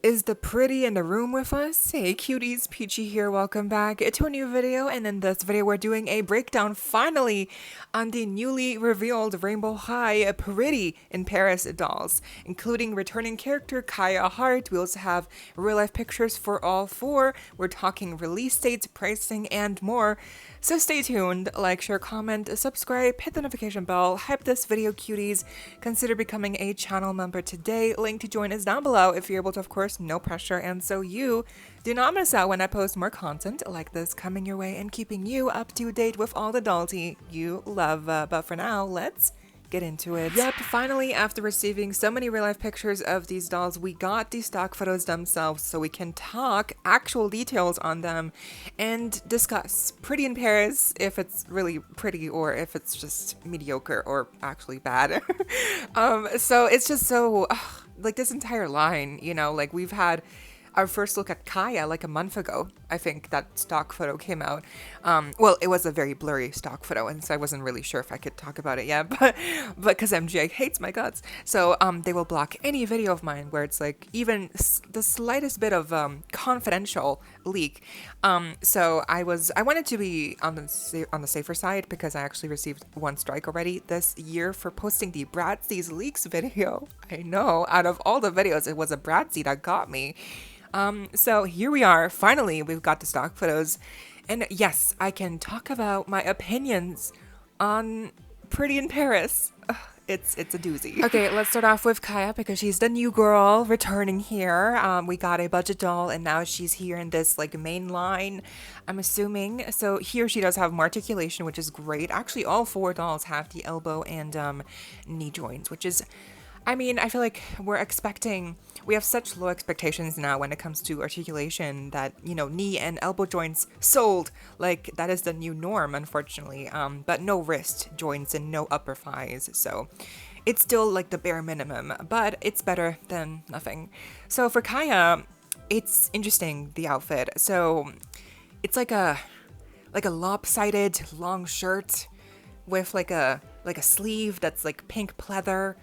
Is the pretty in the room with us? Hey cuties, PeachY here, welcome back to a new video, and in this video we're doing a breakdown finally on the newly revealed Rainbow High Pretty in Paris dolls, including returning character Kaya Hart. We also have real life pictures for all four. We're talking release dates, pricing, and more. So stay tuned, like, share, comment, subscribe, hit the notification bell, hype this video cuties, consider becoming a channel member today. Link to join is down below if you're able to, of course, no pressure, and so you do not miss out when I post more content like this coming your way and keeping you up to date with all the doll tea you love. But for now, let's get into it. Yep, finally, after receiving so many real life pictures of these dolls, we got the stock photos themselves so we can talk actual details on them and discuss Pretty in Paris, if it's really pretty or if it's just mediocre or actually bad. So it's just so, like, this entire line, you know, like we've had our first look at Kaya like a month ago. I think that stock photo came out. Well, it was a very blurry stock photo, and so I wasn't really sure if I could talk about it yet, but because MJ hates my guts, so they will block any video of mine where it's like even the slightest bit of confidential leak. So I wanted to be on the safer side because I actually received one strike already this year for posting the Bradsy's leaks video. I know, out of all the videos, it was a Bradsy that got me. So here we are, finally we've got the stock photos, and yes, I can talk about my opinions on Pretty in Paris. Ugh, it's a doozy. Okay, let's start off with Kaya because she's the new girl returning here. We got a budget doll and now she's here in this like main line, I'm assuming. So here she does have more articulation, which is great. Actually, all four dolls have the elbow and knee joints, which is, I mean, I feel like we have such low expectations now when it comes to articulation that, you know, knee and elbow joints sold. Like, that is the new norm, unfortunately. But no wrist joints and no upper thighs. So it's still like the bare minimum, but it's better than nothing. So for Kaya, it's interesting, the outfit. So it's like a lopsided long shirt with like a sleeve that's like pink pleather,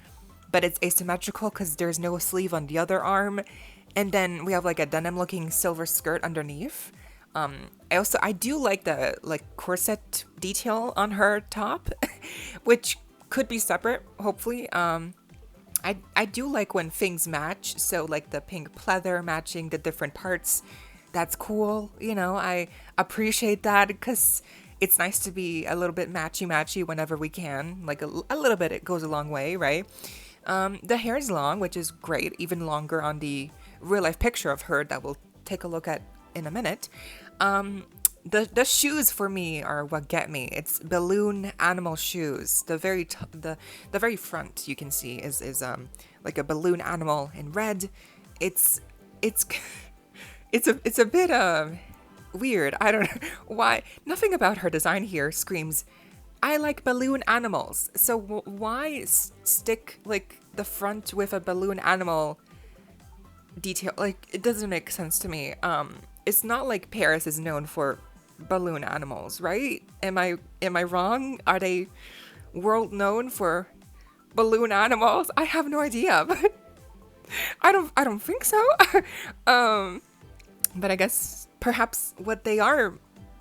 but it's asymmetrical because there's no sleeve on the other arm. And then we have like a denim looking silver skirt underneath. I do like the corset detail on her top, which could be separate, hopefully. I do like when things match, so like the pink pleather matching the different parts. That's cool, you know, I appreciate that because it's nice to be a little bit matchy whenever we can. Like a little bit, it goes a long way, right? The hair is long, which is great, even longer on the real life picture of her that we'll take a look at in a minute. The shoes for me are what get me. It's balloon animal shoes. The very front you can see is like a balloon animal in red. It's a bit weird. I don't know why. Nothing about her design here screams I like balloon animals. So why stick like the front with a balloon animal detail? Like, it doesn't make sense to me. It's not like Paris is known for balloon animals, right? Am I wrong? Are they world known for balloon animals? I have no idea, but I don't think so. But I guess perhaps what they are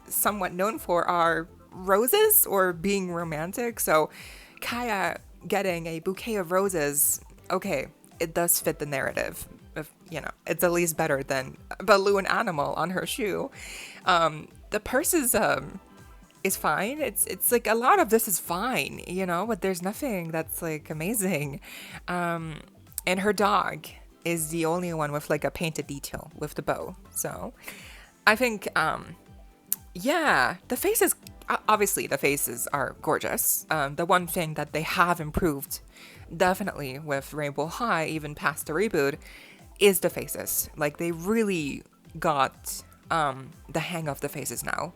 somewhat known for are roses or being romantic. So Kaya getting a bouquet of roses, okay, it does fit the narrative. If, you know, it's at least better than a balloon animal on her shoe. The purse is fine. It's like a lot of this is fine, you know, but there's nothing that's like amazing. And her dog is the only one with like a painted detail with the bow. So I think yeah, the faces, obviously the faces are gorgeous. The one thing that they have improved definitely with Rainbow High, even past the reboot, is the faces. Like, they really got the hang of the faces now.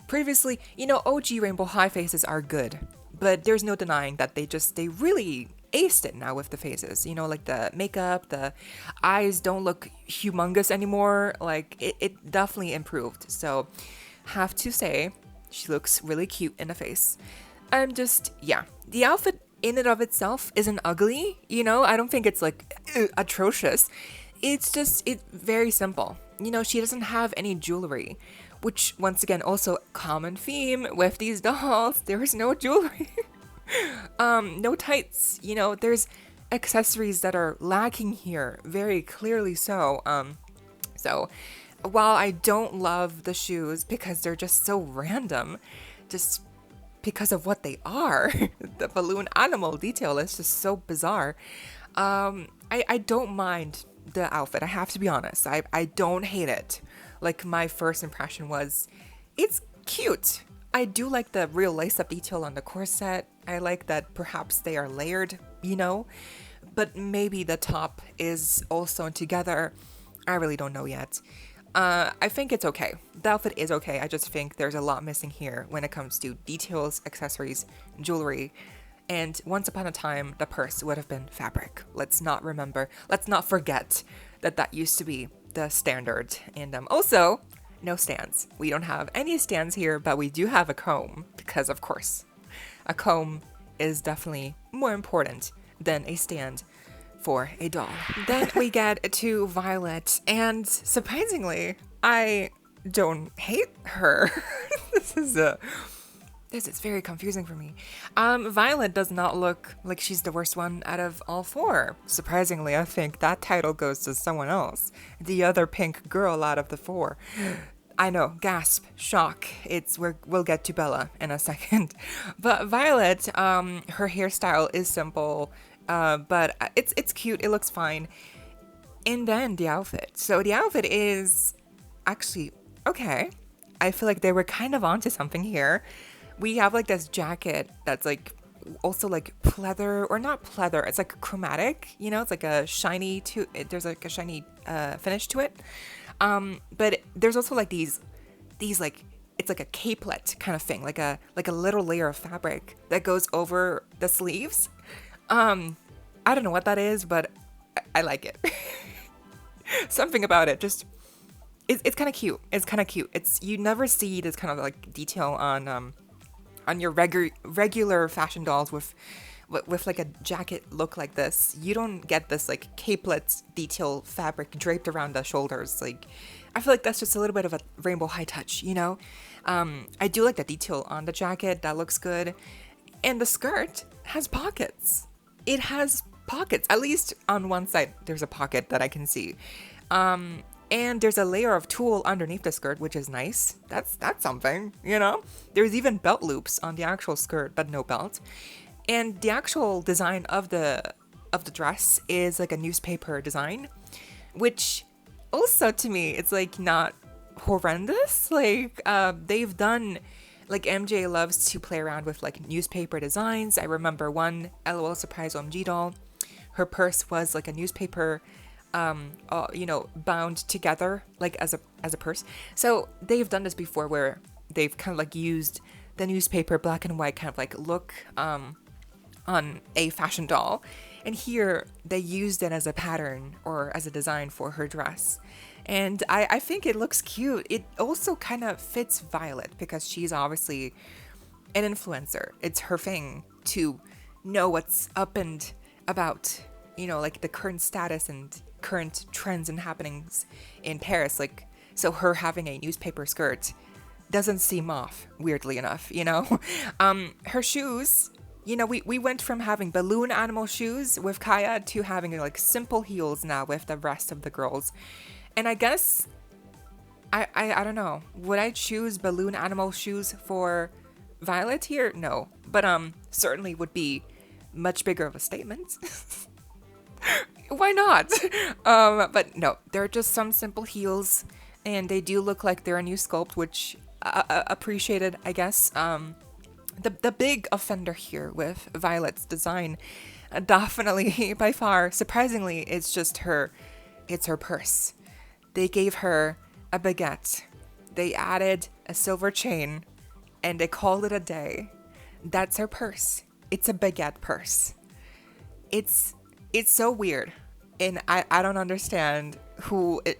Previously, you know, OG Rainbow High faces are good, but there's no denying that they really aced it now with the faces. You know, like the makeup, the eyes don't look humongous anymore. Like, it definitely improved. So have to say, she looks really cute in the face. And just, yeah, the outfit in and of itself isn't ugly, you know? I don't think it's like atrocious. it's very simple. You know, she doesn't have any jewelry, which once again also common theme with these dolls. There is no jewelry. No tights. You know, there's accessories that are lacking here, very clearly so. So while I don't love the shoes because they're just so random, just because of what they are, the balloon animal detail is just so bizarre. I don't mind the outfit. I have to be honest. I don't hate it. Like, my first impression was, it's cute. I do like the real lace-up detail on the corset. I like that perhaps they are layered, you know, but maybe the top is all sewn together. I really don't know yet. I think it's okay. The outfit is okay. I just think there's a lot missing here when it comes to details, accessories, jewelry. And once upon a time, the purse would have been fabric. Let's not forget that used to be the standard. And also, no stands. We don't have any stands here, but we do have a comb because, of course, a comb is definitely more important than a stand for a doll. Then we get to Violet, and surprisingly, I don't hate her. This is very confusing for me. Violet does not look like she's the worst one out of all four. Surprisingly, I think that title goes to someone else. The other pink girl out of the four. I know, gasp, shock. We'll get to Bella in a second. But Violet, her hairstyle is simple, but it's cute. It looks fine. And then the outfit. So the outfit is actually okay. I feel like they were kind of onto something here. We have like this jacket that's like also like pleather, or not pleather. It's like chromatic, you know, it's like a shiny there's like a shiny finish to it. But there's also like these like, it's like a capelet kind of thing, like a little layer of fabric that goes over the sleeves. I don't know what that is, but I like it. Something about it, just it's kind of cute. It's kind of cute. You never see this kind of like detail on your regular fashion dolls with like a jacket look like this. You don't get this like capelet detail fabric draped around the shoulders. Like, I feel like that's just a little bit of a rainbow high touch, you know? I do like the detail on the jacket. That looks good. And the skirt has pockets. It has pockets. At least on one side, there's a pocket that I can see. And there's a layer of tulle underneath the skirt, which is nice. That's something, you know? There's even belt loops on the actual skirt, but no belt. And the actual design of the dress is like a newspaper design, which also to me, it's like not horrendous. Like, they've done, like, MJ loves to play around with like newspaper designs. I remember one LOL Surprise OMG doll. Her purse was like a newspaper, you know, bound together like as a purse. So they've done this before, where they've kind of like used the newspaper black and white kind of like look on a fashion doll, and here they used it as a pattern or as a design for her dress. And I think it looks cute. It also kind of fits Violet because she's obviously an influencer. It's her thing to know what's up and about, you know, like the current status and current trends and happenings in Paris. Like, so her having a newspaper skirt doesn't seem off, weirdly enough, you know? Her shoes, you know, we went from having balloon animal shoes with Kaya to having like simple heels now with the rest of the girls. And I guess, I don't know, would I choose balloon animal shoes for Violet here? No, but certainly would be much bigger of a statement. Why not? But no, they're just some simple heels, and they do look like they're a new sculpt, which appreciated, I guess. The big offender here with Violet's design, definitely by far, surprisingly, it's her purse. They gave her a baguette. They added a silver chain, and they called it a day. That's her purse. It's a baguette purse. It's so weird, and I don't understand who it.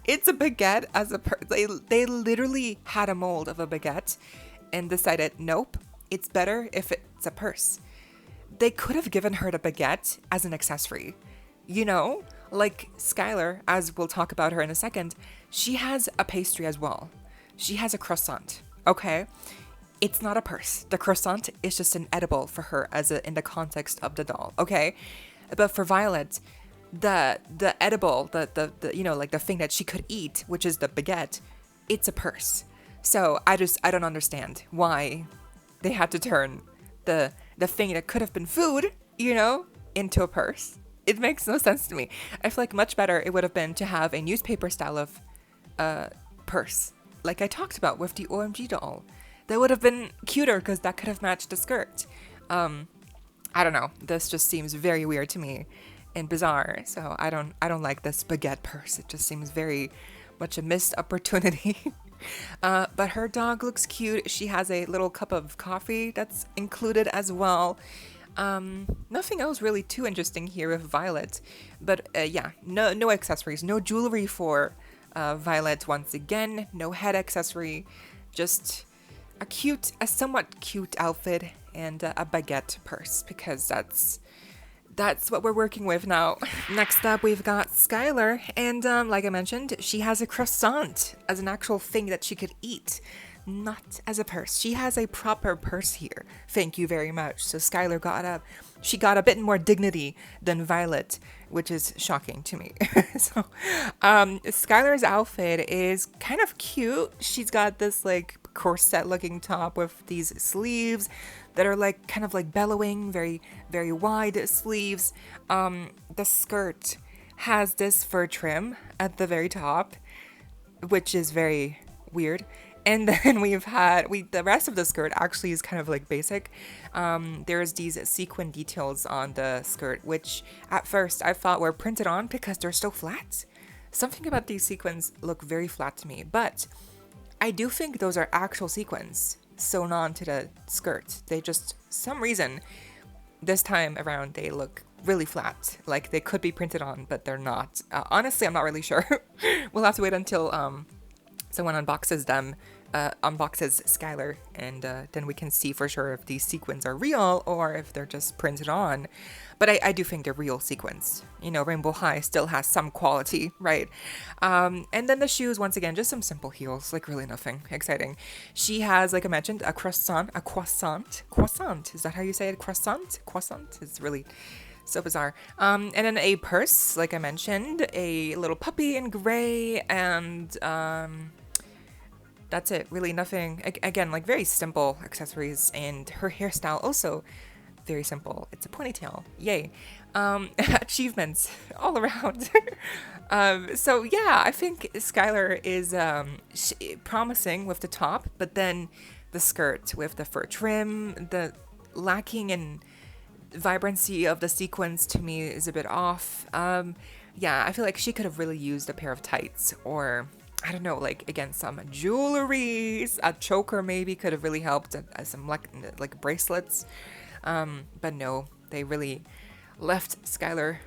It's a baguette as a purse. They literally had a mold of a baguette, and decided, nope, it's better if it's a purse. They could have given her the baguette as an accessory. you know? Like Skyler, as we'll talk about her in a second, she has a pastry as well. She has a croissant, okay? It's not a purse. The croissant is just an edible for her in the context of the doll, okay? But for Violet, the edible, the you know, like the thing that she could eat, which is the baguette, it's a purse. So I don't understand why they had to turn the thing that could have been food, you know, into a purse. It makes no sense to me. I feel like much better it would have been to have a newspaper style of purse, like I talked about with the OMG doll. That would have been cuter because that could have matched the skirt. I don't know. This just seems very weird to me and bizarre. So I don't like this baguette purse. It just seems very much a missed opportunity. But her dog looks cute. She has a little cup of coffee that's included as well. Nothing else really too interesting here with Violet. But yeah, no accessories, no jewelry for Violet once again. No head accessory, just a somewhat cute outfit and a baguette purse, because that's what we're working with now. Next up, we've got Skyler, and like I mentioned, she has a croissant as an actual thing that she could eat, not as a purse. She has a proper purse here. Thank you very much. So Skyler got a bit more dignity than Violet, which is shocking to me. So Skylar's outfit is kind of cute. She's got this like corset looking top with these sleeves that are like kind of like bellowing, very, very wide sleeves. The skirt has this fur trim at the very top, which is very weird. And then the rest of the skirt actually is kind of like basic. There's these sequin details on the skirt, which at first I thought were printed on because they're so flat. Something about these sequins look very flat to me, but I do think those are actual sequins sewn on to the skirt. They just, some reason, this time around, they look really flat. Like they could be printed on, but they're not. Honestly, I'm not really sure. We'll have to wait until someone unboxes Skyler, and then we can see for sure if these sequins are real or if they're just printed on. But I do think they're real sequins. You know, Rainbow High still has some quality, right? And then the shoes, once again, just some simple heels, like really nothing exciting. She has, like I mentioned, a croissant. Is that how you say it? Croissant? It's really so bizarre. And then a purse, like I mentioned, a little puppy in gray, and that's it. Really nothing. Again, like very simple accessories, and her hairstyle also very simple. It's a ponytail. Yay. Achievements all around. So yeah, I think Skyler is promising with the top, but then the skirt with the fur trim, the lacking in vibrancy of the sequins to me is a bit off. Yeah, I feel like she could have really used a pair of tights, or I don't know, like again, some jewelry, a choker maybe could have really helped, some like bracelets. But no, they really left Skyler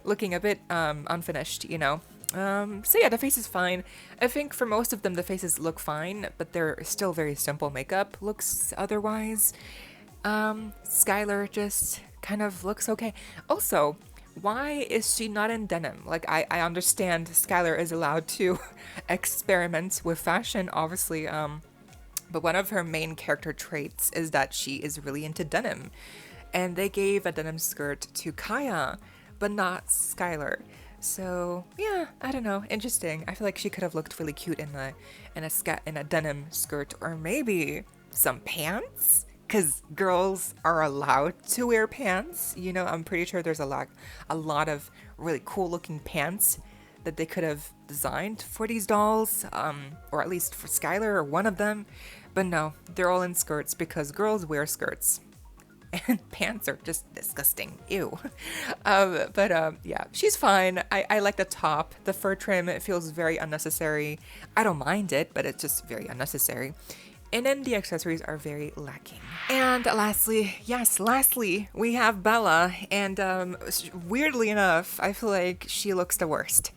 looking a bit unfinished, you know. So yeah, the face is fine. I think for most of them, the faces look fine, but they're still very simple makeup looks otherwise. Skyler just kind of looks okay. Also, why is she not in denim? Like, I understand Skyler is allowed to experiment with fashion, obviously, but one of her main character traits is that she is really into denim. And they gave a denim skirt to Kaya, but not Skyler. So, yeah, I don't know. Interesting. I feel like she could have looked really cute in a denim skirt, or maybe some pants, because girls are allowed to wear pants. You know, I'm pretty sure there's a lot of really cool looking pants that they could have designed for these dolls, or at least for Skyler or one of them. But no, they're all in skirts because girls wear skirts. And pants are just disgusting. Ew. Yeah, she's fine. I like the top. The fur trim, it feels very unnecessary. I don't mind it, but it's just very unnecessary. And then the accessories are very lacking. And lastly, we have Bella. And weirdly enough, I feel like she looks the worst.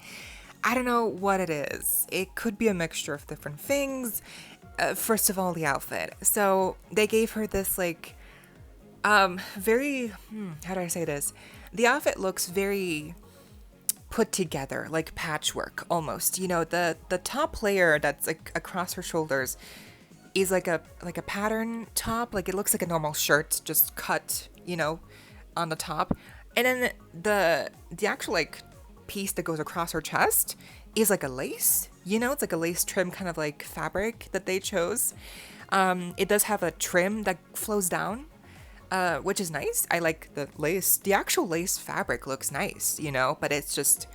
I don't know what it is. It could be a mixture of different things. First of all, the outfit. So they gave her this like, very, how do I say this? the outfit looks very put together, like patchwork almost. You know, the top layer that's like across her shoulders is like a pattern top. Like it looks like a normal shirt, just cut, you know, on the top. And then the actual like piece that goes across her chest is like a lace. You know, it's like a lace trim kind of like fabric that they chose. It does have a trim that flows down, which is nice. I like the lace. The actual lace fabric looks nice, you know, but it's just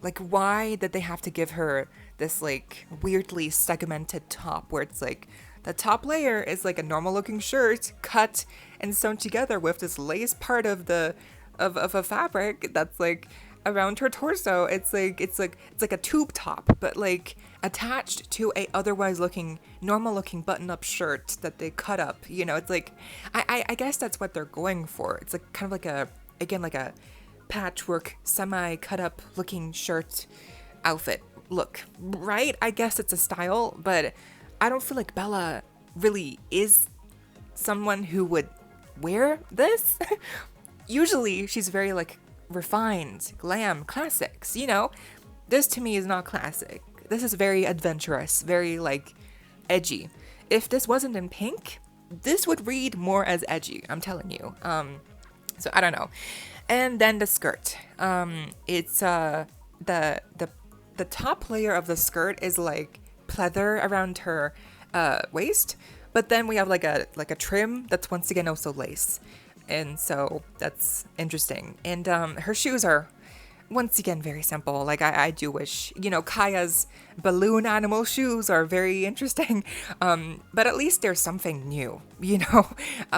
like, why did they have to give her this like weirdly segmented top where it's like the top layer is like a normal looking shirt cut and sewn together with this lace part of the of a fabric that's like around her torso. It's like a tube top, but like attached to a otherwise looking normal looking button up shirt that they cut up. You know, it's like I guess that's what they're going for. It's like kind of like a, again, like a patchwork semi cut up looking shirt outfit look, right? I guess it's a style, but I don't feel like Bella really is someone who would wear this. Usually she's very like refined, glam, classics, you know. This to me is not classic. This is very adventurous, very like edgy. If this wasn't in pink, this would read more as edgy, I'm telling you. So I don't know. And then the skirt. It's the top layer of the skirt is like pleather around her waist, but then we have like a trim that's once again also lace. And so that's interesting. And her shoes are once again very simple. Like I do wish, you know, Kaya's balloon animal shoes are very interesting, but at least there's something new, you know,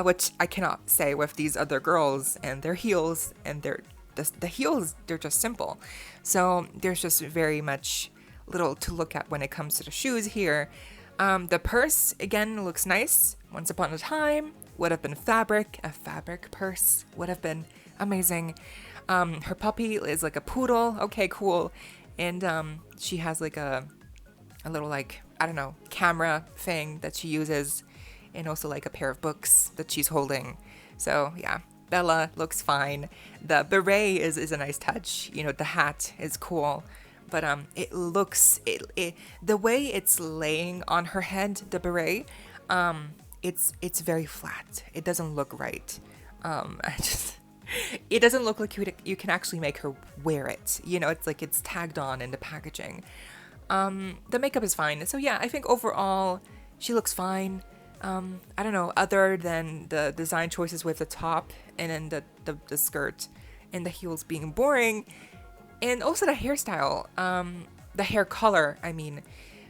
which I cannot say with these other girls and their heels, and the heels, they're just simple. So there's just very much little to look at when it comes to the shoes here. The purse again looks nice. Once upon a time would have been fabric. A fabric purse would have been amazing. Her puppy is like a poodle. Okay, cool. And she has like a little like, I don't know, camera thing that she uses, and also like a pair of books that she's holding. So yeah, Bella looks fine. The beret is a nice touch. You know, the hat is cool. But it looks, the way it's laying on her head, the beret, it's very flat. It doesn't look right. It doesn't look like you can actually make her wear it. You know, it's like it's tagged on in the packaging. The makeup is fine. So yeah, I think overall she looks fine. I don't know, other than the design choices with the top and then the skirt and the heels being boring. And also the hairstyle, the hair color, I mean,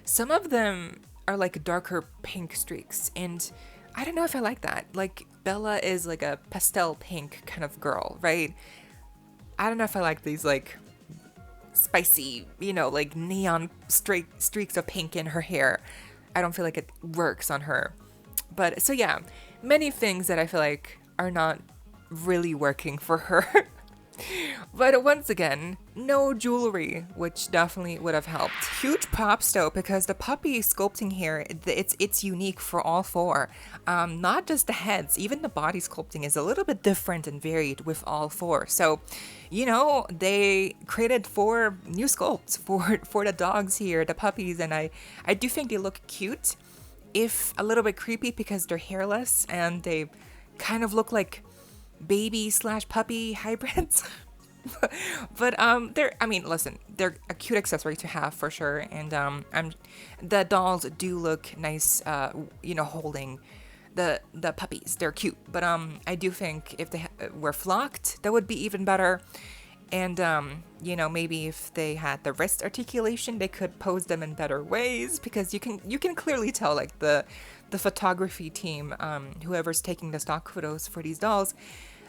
some of them are like darker pink streaks, and I don't know if I like that. Like, Bella is like a pastel pink kind of girl, right? I don't know if I like these like spicy, you know, like neon streaks of pink in her hair. I don't feel like it works on her. But so yeah, many things that I feel like are not really working for her. But once again, no jewelry, which definitely would have helped. Huge props though, because the puppy sculpting here, it's unique for all four. Not just the heads, even the body sculpting is a little bit different and varied with all four. So, you know, they created 4 new sculpts for the dogs here, the puppies, and I do think they look cute, if a little bit creepy because they're hairless and they kind of look like baby/puppy hybrids. But they're, I mean, listen, they're a cute accessory to have for sure. And the dolls do look nice, you know, holding the puppies. They're cute. But I do think if they were flocked, that would be even better. And you know, maybe if they had the wrist articulation, they could pose them in better ways, because you can clearly tell, like the photography team, whoever's taking the stock photos for these dolls,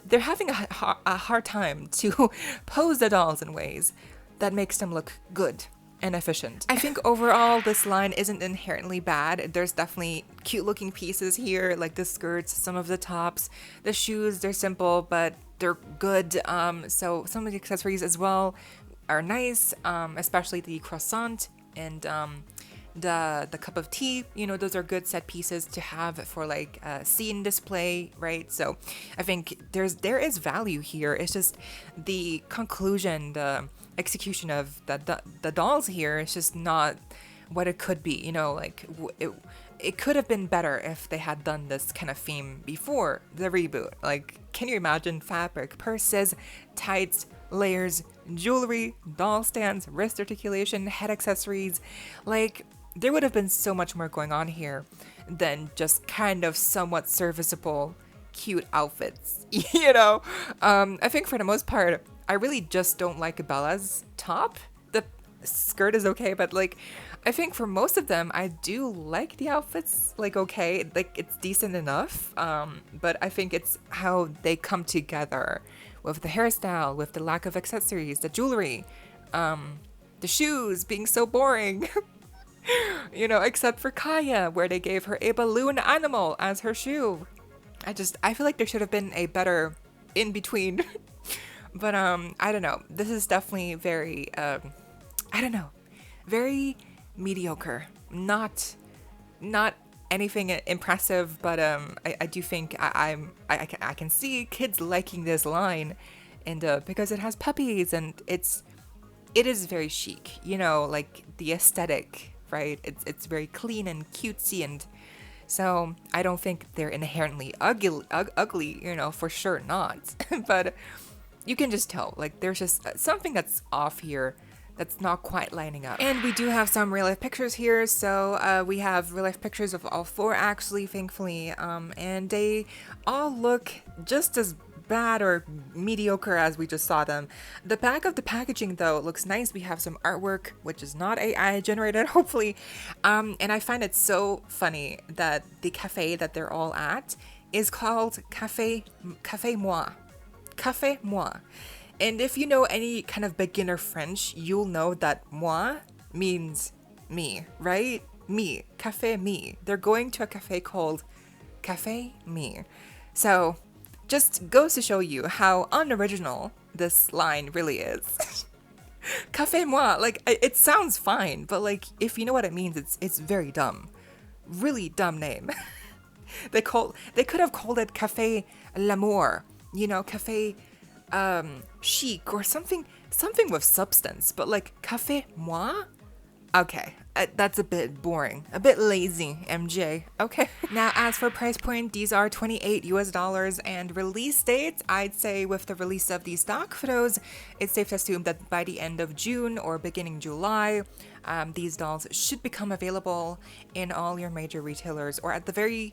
they're having a hard time to pose the dolls in ways that makes them look good and efficient. I think overall this line isn't inherently bad. There's definitely cute looking pieces here, like the skirts, some of the tops, the shoes, they're simple, but they're good. So some of the accessories as well are nice, especially the croissant and the cup of tea, you know, those are good set pieces to have for like a scene display, right? So I think there is value here. It's just the conclusion, the execution of the dolls here is just not what it could be, you know, like it could have been better if they had done this kind of theme before the reboot. Like, can you imagine fabric, purses, tights, layers, jewelry, doll stands, wrist articulation, head accessories? Like, there would have been so much more going on here than just kind of somewhat serviceable, cute outfits, you know? I think for the most part, I really just don't like Bella's top. The skirt is okay, but like, I think for most of them, I do like the outfits, like, okay, like, it's decent enough, but I think it's how they come together with the hairstyle, with the lack of accessories, the jewelry, the shoes being so boring, you know, except for Kaya, where they gave her a balloon animal as her shoe. I feel like there should have been a better in-between, but, I don't know, this is definitely very, I don't know, very mediocre, not anything impressive, but I do think I can see kids liking this line, and because it has puppies and it is very chic, you know, like the aesthetic, right? It's very clean and cutesy, and so I don't think they're inherently ugly, you know, for sure not, but you can just tell, like, there's just something that's off here that's not quite lining up. And we do have some real life pictures here. So we have real life pictures of all four, actually, thankfully. And they all look just as bad or mediocre as we just saw them. The back of the packaging, though, looks nice. We have some artwork, which is not AI generated, hopefully. And I find it so funny that the cafe that they're all at is called Café Moi. Café Moi. And if you know any kind of beginner French, you'll know that moi means me, right? Me. Café me. They're going to a cafe called Café me. So just goes to show you how unoriginal this line really is. Café moi. Like, it sounds fine, but like, if you know what it means, it's very dumb. Really dumb name. They could have called it Café L'amour, you know, Café chic or something with substance, but like Café Moi? Okay, that's a bit boring, a bit lazy, MJ. Okay. Now, as for price point, these are $28 US, and release dates, I'd say with the release of these stock photos, it's safe to assume that by the end of June or beginning July, these dolls should become available in all your major retailers, or at the very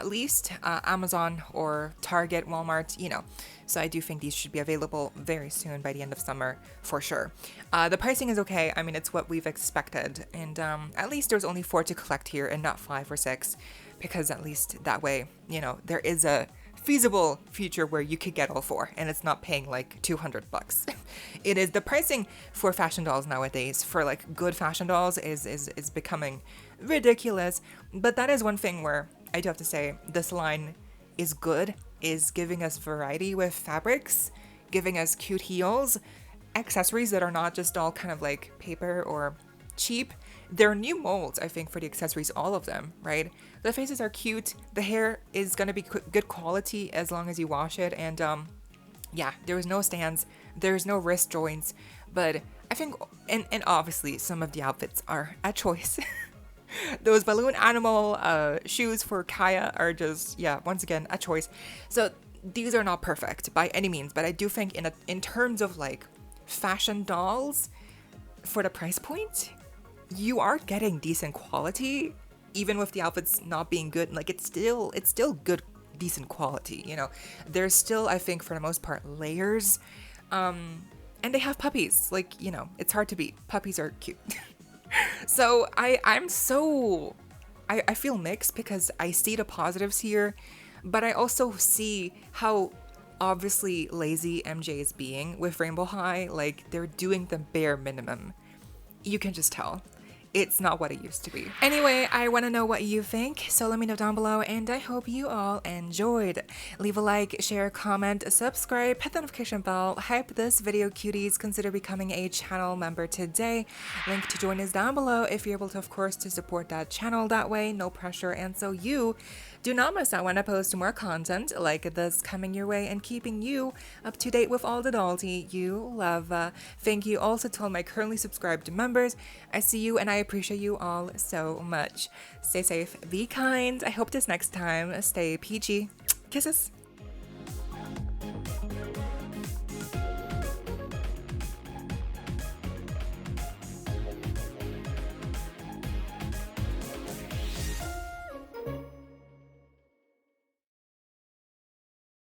least, Amazon or Target, Walmart, you know. So I do think these should be available very soon, by the end of summer, for sure. The pricing is okay. I mean, it's what we've expected. And at least there's only 4 to collect here and not 5 or 6, because at least that way, you know, there is a feasible future where you could get all 4 and it's not paying like $200. It is the pricing for fashion dolls nowadays, for like good fashion dolls, is becoming ridiculous. But that is one thing where I do have to say this line is good, is giving us variety with fabrics, giving us cute heels, accessories that are not just all kind of like paper or cheap. There are new molds, I think, for the accessories, all of them, right? The faces are cute, the hair is gonna be good quality as long as you wash it, and yeah, there was no stands, there's no wrist joints, but I think, and obviously some of the outfits are a choice. Those balloon animal shoes for Kaya are just, yeah, once again, a choice. So these are not perfect by any means, but I do think in terms of like fashion dolls, for the price point, you are getting decent quality, even with the outfits not being good. Like, it's still good, decent quality, you know. There's still, I think, for the most part, layers, and they have puppies. Like, you know, it's hard to beat. Puppies are cute. So I feel mixed, because I see the positives here, but I also see how obviously lazy MJ is being with Rainbow High. Like, they're doing the bare minimum. You can just tell. it's not what it used to be. Anyway, I want to know what you think, so let me know down below, and I hope you all enjoyed. Leave a like, share, comment, subscribe, hit the notification bell, hype this video, cuties. Consider becoming a channel member today. Link to join is down below if you're able to, of course, to support that channel that way, no pressure, and so you do not miss out when I post more content like this coming your way and keeping you up to date with all the dollty you love. Thank you also to all my currently subscribed members. I see you and I appreciate you all so much. Stay safe, be kind. I hope this next time stay peachy. Kisses.